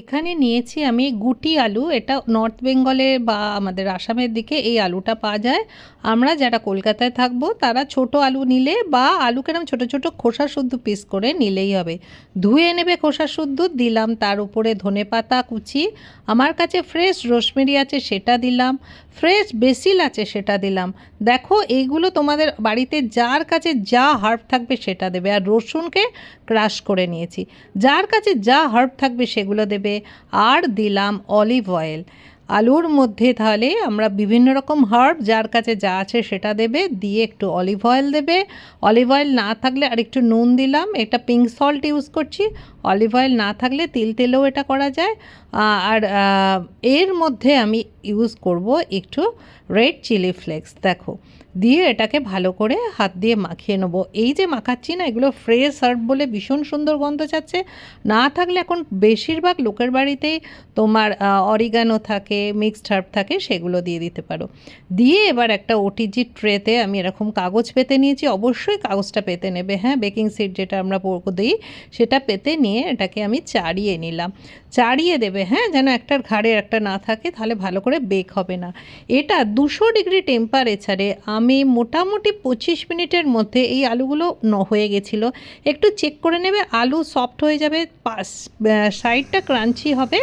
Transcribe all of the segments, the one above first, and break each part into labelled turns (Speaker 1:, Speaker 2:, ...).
Speaker 1: এখানে নিয়েছি আমি গুটি আলু। এটা নর্থ বেঙ্গলে বা আমাদের আসামের দিকে এই আলুটা পাওয়া যায়। আমরা যারা কলকাতায় থাকবো তারা ছোট আলু নিলে বা আলুকে এরকম ছোটো ছোটো খোসা শুদ্ধ পিস করে নিলেই হবে। ধুয়ে নেবে খোসা শুদ্ধ, দিলাম তার উপরে ধনেপাতা কুচি, আমার কাছে ফ্রেশ রোজমেরি আছে সেটা দিলাম, ফ্রেশ বেসিল আছে সেটা দিলাম। দেখো এইগুলো তোমাদের বাড়িতে যার কাছে যা হার্ব থাকবে সেটা দেবে। আর রসুনকে ক্রাশ করে নিয়েছি, যার কাছে যা হার্ব থাকবে সেগুলো দেবে। আর দিলাম অলিভ অয়েল আলুর মধ্যে। তাহলে আমরা বিভিন্ন রকম হার্ব যার কাছে যা আছে সেটা দেবে, দিয়ে একটু অলিভ অয়েল দেবে। অলিভ অয়েল না থাকলে আর একটু নুন দিলাম, এটা পিঙ্ক সল্ট ইউজ করছি। অলিভ অয়েল না থাকলে তিল তেলেও এটা করা যায়। আর এর মধ্যে আমি ইউজ করব একটু রেড চিলি ফ্লেক্স। দেখো, দিয়ে এটাকে ভালো করে হাত দিয়ে মাখিয়ে নেবো। এই যে মাখাচ্ছি না, এগুলো ফ্রেশ হার্ব বলে ভীষণ সুন্দর গন্ধ যাচ্ছে। না থাকলে এখন বেশিরভাগ লোকের বাড়িতেই তোমার অরিগানো থাকে, মিক্সড হার্ব থাকে, সেগুলো দিয়ে দিতে পারো। দিয়ে এবার একটা ওটিজি ট্রেতে আমি এরকম কাগজ পেতে নিয়েছি। অবশ্যই কাগজটা পেতে নেবে, হ্যাঁ, বেকিং সিড যেটা আমরা দিই সেটা পেতে নিয়ে এটাকে আমি চাড়িয়ে নিলাম। চাড়িয়ে দেবে, হ্যাঁ, যেন একটার ঘাড়ে একটা না থাকে, তাহলে ভালো করে বেক হবে না। এটা 200 ডিগ্রি টেম্পারেচারে আমি মোটামুটি 25 মিনিটের মধ্যে এই আলুগুলো হয়ে গেছিলো। একটু চেক করে নেবে, আলু সফট হয়ে যাবে, সাইডটা ক্রাঞ্চি হবে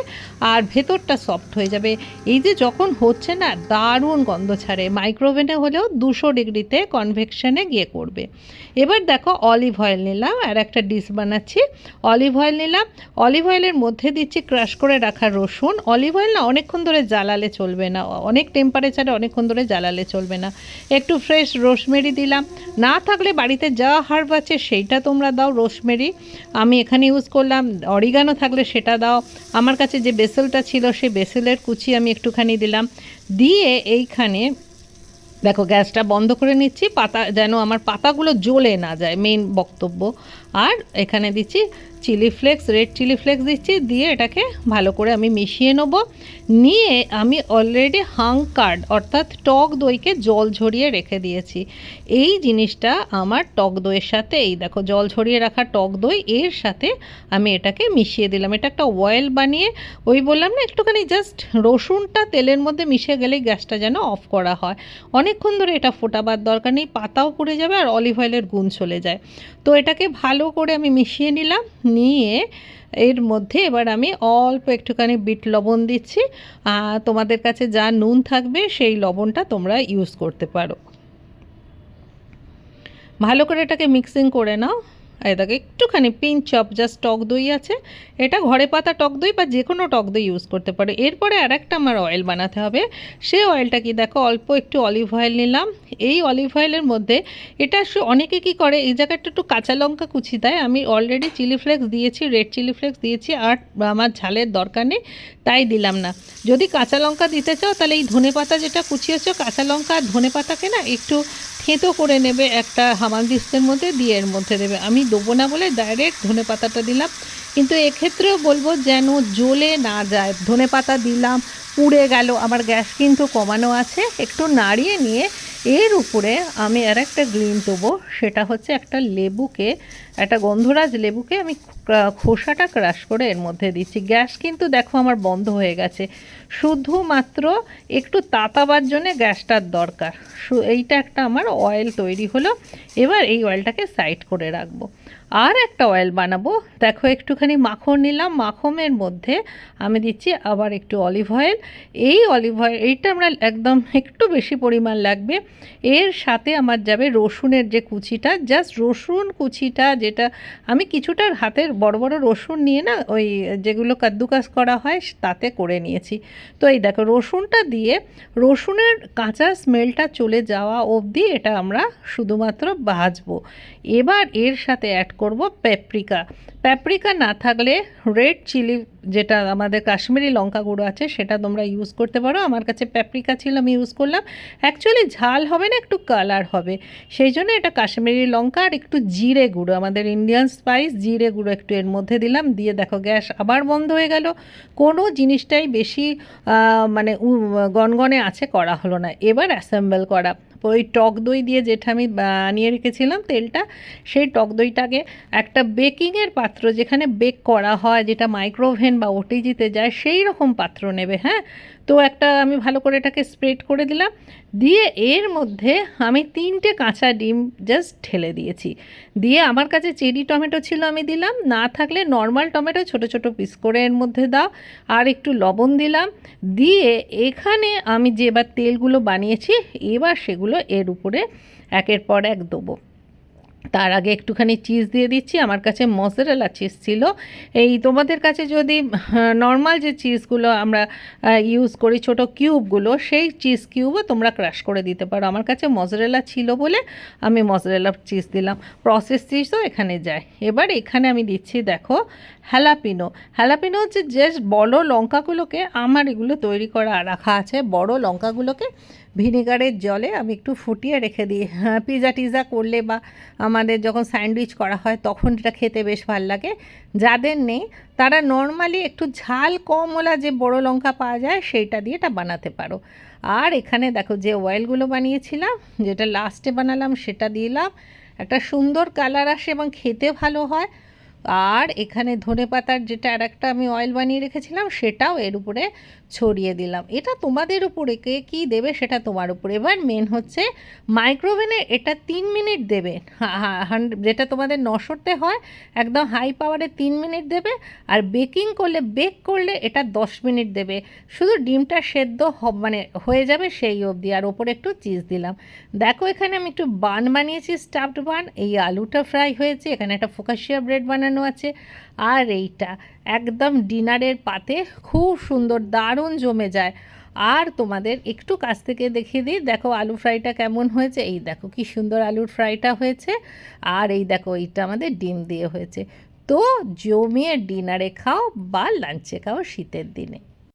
Speaker 1: আর ভেতরটা সফট হয়ে যাবে। এই যে যখন হচ্ছে না, দারুণ গন্ধ ছাড়ে। মাইক্রোওভেনে হলেও 200 ডিগ্রিতে কনভেকশনে গিয়ে করবে। এবার দেখো, অলিভ অয়েল নিলাম আর একটা ডিশ বানাচ্ছি। অলিভ অয়েল নিলাম, অলিভ অয়েলের মধ্যে দিচ্ছি ক্রাশ করে রাখা রসুন। অলিভ অয়েল না অনেকক্ষণ ধরে জ্বালালে চলবে না, অনেক টেম্পারেচারে অনেকক্ষণ ধরে জ্বালালে চলবে না। একটু ফ্রেশ রোজমেরি দিলাম, না থাকলে বাড়িতে যা হার্ব আছে সেইটা তোমরা দাও। রোজমেরি আমি এখানে ইউজ করলাম, অরিগানো থাকলে সেটা দাও। আমার কাছে যে বেসেলটা ছিল সেই বেসেলের কুচি আমি একটুখানি দিলাম। দিয়ে এইখানে দেখো গ্যাসটা বন্ধ করে নিচ্ছি, পাতা যেন আমার পাতাগুলো জ্বলে না যায়, মেইন বক্তব্য। আর এখানে দিচ্ছি chilli flakes, red chilli flakes দিচ্ছি, দিয়ে এটাকে ভালো করে আমি মিশিয়ে নেবো। নিয়ে আমি অলরেডি হাং কার্ড অর্থাৎ টক দইকে জল ঝরিয়ে রেখে দিয়েছি। এই জিনিসটা আমার টক দইয়ের সাথে, এই দেখো জল ঝরিয়ে রাখা টক দই, এর সাথে আমি এটাকে মিশিয়ে দিলাম। এটা একটা অয়েল বানিয়ে, ওই বললাম না একটুখানি জাস্ট রসুনটা তেলের মধ্যে মিশে গেলেই গ্যাসটা যেন অফ করা হয়। অনেকক্ষণ ধরে এটা ফোটাবার দরকার নেই, পাতাও পুড়ে যাবে আর অলিভ অয়েলের গুণ চলে যায়। তো এটাকে ভালো করে আমি মিশিয়ে নিলাম। নিয়ে এর মধ্যে এবার আমি অল্প একটুখানি বিট লবণ দিচ্ছি। তোমাদের কাছে যা নুন থাকবে সেই লবণটা তোমরা ইউজ করতে পারো। ভালো করে এটাকে মিক্সিং করে নাও। এটাকে একটুখানি পিঞ্চ অফ জাস্ট টক দই আছে, এটা ঘরে পাতা টক দই বা যে কোনো টক দই ইউজ করতে পারো। এরপরে আর একটা আমার অয়েল বানাতে হবে। সেই অয়েলটা কি দেখো, অল্প একটু অলিভ অয়েল নিলাম। এই অলিভ অয়েলের মধ্যে এটা অনেকে কী করে, এই জায়গাটা একটু কাঁচা লঙ্কা কুচি দেয়। আমি অলরেডি চিলি ফ্লেক্স দিয়েছি, রেড চিলি ফ্লেক্স দিয়েছি, আর আমার ঝালের দরকার নেই তাই দিলাম না। যদি কাঁচা লঙ্কা দিতে চাও তাহলে এই ধনে পাতা যেটা কুচিয়েছো, কাঁচা লঙ্কা আর ধনে পাতাকে না একটু থেঁতো করে নেবে একটা হামানদিস্তের মধ্যে, দিয়ে এর মধ্যে দেবে। আমি দেবো না বলে ডাইরেক্ট ধনে পাতাটা দিলাম। কিন্তু এক্ষেত্রেও বলবো যেন জ্বলে না যায়, ধনে পাতা দিলাম পুড়ে গেল, আমার গ্যাস কিন্তু কমানো আছে। একটু নাড়িয়ে নিয়ে এর উপরে আমি আর একটা গ্রিন দেবো, সেটা হচ্ছে একটা লেবুকে, একটা গন্ধরাজ লেবুকে আমি খোসাটা ক্রাশ করে এর মধ্যে দিচ্ছি। গ্যাস কিন্তু দেখো আমার বন্ধ হয়ে গেছে, শুধুমাত্র একটু তাতাবার জন্যে গ্যাসটার দরকার। এইটা একটা আমার অয়েল তৈরি হলো। এবার এই অয়েলটাকে সাইড করে রাখবো। আর একটা অয়েল বানাবো। দেখো একটুখানি মাখন নিলাম, মাখনের মধ্যে আমি দিচ্ছি আবার একটু অলিভ অয়েল। এই অলিভ অয়েল এইটা আমরা একদম একটু বেশি পরিমাণ লাগবে। এর সাথে আমার যাবে রসুনের যে কুচিটা, জাস্ট রসুন কুচিটা, যেটা আমি কিছুটার হাতের বড় বড় রসুন নিয়ে না, ওই যেগুলো কাদ্দুকাস করা হয় তাতে করে নিয়েছি। তো এই দেখো রসুনটা দিয়ে রসুনের কাঁচা স্মেলটা চলে যাওয়া অবধি এটা আমরা শুধুমাত্র ভাজবো। এবার এর সাথে অ্যাড করব প্যাপরিকা। প্যাপরিকা না থাকলে রেড চিলি, যেটা আমাদের কাশ্মীরি লঙ্কা গুঁড়ো আছে, সেটা তোমরা ইউজ করতে পারো। আমার কাছে প্যাপরিকা ছিল, আমি ইউজ করলাম। অ্যাকচুয়ালি ঝাল হবে না, একটু কালার হবে, সেই জন্য এটা কাশ্মীরি লঙ্কা আর একটু জিরে গুঁড়ো, আমাদের ইন্ডিয়ান স্পাইস জিরে গুঁড়ো একটু এর মধ্যে দিলাম। দিয়ে দেখো গ্যাস আবার বন্ধ হয়ে গেল। কোনো জিনিসটাই বেশি মানে গনগনে আছে করা হলো না। এবার অ্যাসেম্বল করা, ওই টক দই দিয়ে যেটা আমি বানিয়ে রেখেছিলাম তেলটা, সেই টক দইটাকে একটা বেকিংয়ের পাত্র, যেখানে বেক করা হয়, যেটা মাইক্রোওভেন বা ওটিজিতে যায়, সেই রকম পাত্র নেবে। হ্যাঁ, তো একটা আমি ভালো করে এটাকে স্প্রেড করে দিলাম, দিয়ে এর মধ্যে আমি 3টে কাঁচা ডিম জাস্ট ঢেলে দিয়েছি। দিয়ে আমার কাছে চেরি টমেটো ছিল, আমি দিলাম, না থাকলে নর্মাল টমেটো ছোট ছোট পিস করে এর মধ্যে দাও, আর একটু লবণ দিলাম। দিয়ে এখানে আমি যে এবার তেলগুলো বানিয়েছি, এবার সেগুলো এর উপরে একের পর এক দেবো। তার আগে একটুখানি চিজ দিয়ে দিচ্ছি, আমার কাছে মজরেলা চিজ ছিল। এই তোমাদের কাছে যদি নর্মাল যে চিজগুলো আমরা ইউজ করি ছোট কিউবগুলো, সেই চিজ কিউবও তোমরা ক্রাশ করে দিতে পারো। আমার কাছে মজরেলা ছিল বলে আমি মজরেলা চিজ দিলাম, প্রসেস চিজও এখানে যায়। এবার এখানে আমি দিচ্ছি, দেখো, হ্যালাপিনো। হ্যালাপিনো হচ্ছে জাস্ট বড় লঙ্কাগুলোকে, আমার এগুলো তৈরি করা রাখা আছে, বড় লঙ্কাগুলোকে ভিনেগারের জলে আমি একটু ফুটিয়ে রেখে দিই। পিৎজা টিজা করলে বা আমাদের যখন স্যান্ডউইচ করা হয় তখন এটা খেতে বেশ ভালো লাগে। যাদের নেই তারা নর্মালি একটু ঝাল কমওয়ালা যে বড় লঙ্কা পাওয়া যায় সেইটা দিয়ে এটা বানাতে পারো। আর এখানে দেখো যে অয়েলগুলো বানিয়েছিলাম, যেটা লাস্টে বানালাম, সেটা দিলাম, একটা সুন্দর কালার আসে এবং খেতে ভালো হয়। আর এখানে ধনেপাতার যেটা আর একটা আমি অয়েল বানিয়ে রেখেছিলাম, সেটাও এর উপরে ছড়িয়ে দিলাম। এটা তোমাদের উপরে, কে কী দেবে সেটা তোমার উপরে। এবার মেন হচ্ছে মাইক্রোওভেনে এটা 3 মিনিট দেবে, যেটা তোমাদের 900-তে হয়, একদম হাই পাওয়ারে 3 মিনিট দেবে। আর বেক করলে এটা 10 মিনিট দেবে। শুধু ডিমটা সেদ্ধ মানে হয়ে যাবে সেই অবধি, আর ওপরে একটু চিজ দিলাম। দেখো এখানে আমি একটু বান বানিয়েছি, স্টাফড বান। এই আলুটা ফ্রাই হয়েছে, এখানে একটা ফোকাশিয়া ব্রেড বানানো আছে, আর এইটা একদম ডিনারের পাতে খুব সুন্দর দারুণ জমে যায়। আর তোমাদের একটু কাছ থেকে দেখিয়ে দিই, দেখো আলু ফ্রাইটা কেমন হয়েছে। এই দেখো কি সুন্দর আলুর ফ্রাইটা হয়েছে। আর এই দেখো এইটা আমাদের ডিম দিয়ে হয়েছে। তো জমিয়ে ডিনারে খাও বা লাঞ্চে খাও শীতের দিনে।